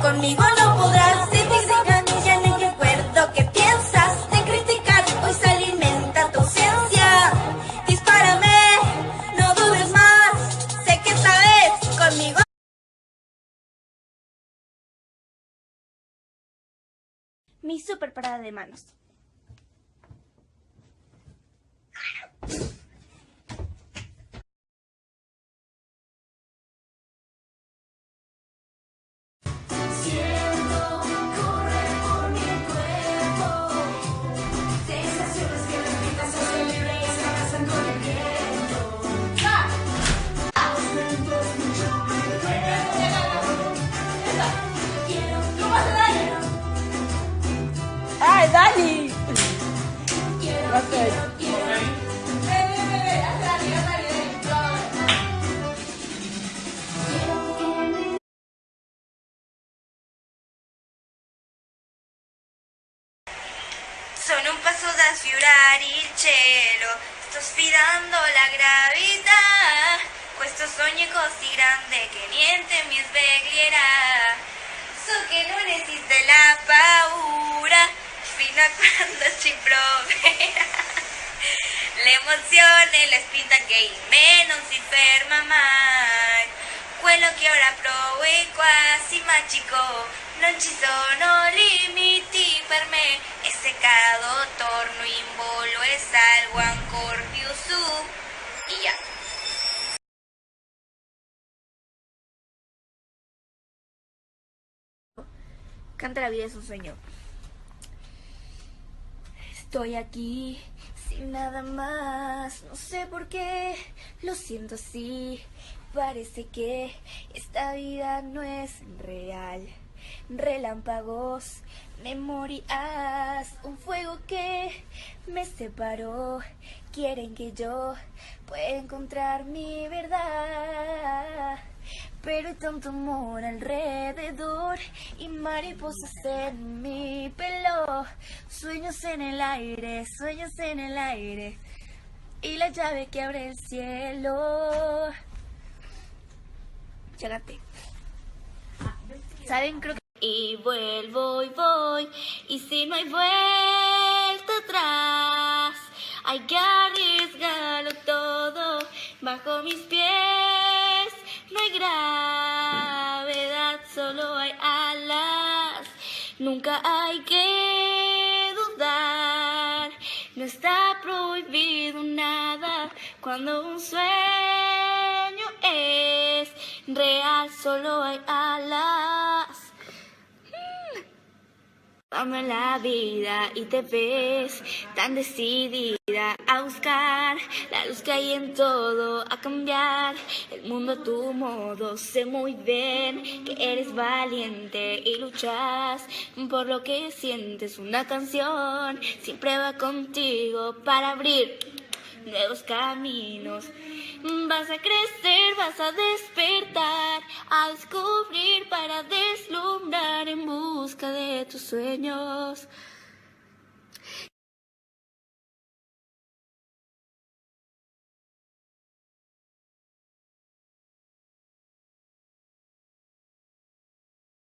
conmigo no podrás. Si te critican ya ni recuerdo qué piensas de criticar. Hoy se alimenta tu ausencia. Dispárame, no dudes más. Sé que esta vez conmigo. Mi super parada de manos. ¡Ay, Dani! Sono un passo da sfiorare il cielo, sto sfidando la gravità, questo sogno è così grande che niente mi sveglierà, so che non esiste la paura, fino a quando ci proverà, l'emozione, la spinta che in me non si ferma mai, quello che ora provo è quasi magico. Non ci sono limiti per me, e se cado torno in volo e salgo ancora più su. Y ya. Canta la vida es un sueño. Estoy aquí sin nada más, no sé por qué, lo siento así. Parece que esta vida no es real. Relámpagos, memorias, un fuego que me separó. Quieren que yo pueda encontrar mi verdad, pero hay tanto amor alrededor y mariposas en mi pelo. Sueños en el aire y la llave que abre el cielo. Chagate. ¿Saben? Creo que... Y vuelvo y voy, y si no hay vuelta atrás, hay que arriesgarlo todo. Bajo mis pies no hay gravedad, solo hay alas. Nunca hay que dudar, no está prohibido nada cuando un sueño es real, solo hay alas. Vamos en la vida y te ves tan decidida a buscar la luz que hay en todo, a cambiar el mundo a tu modo. Sé muy bien que eres valiente y luchas por lo que sientes. Una canción siempre va contigo para abrir nuevos caminos. Vas a crecer, vas a despertar, a descubrir para deslumbrar en busca de tus sueños.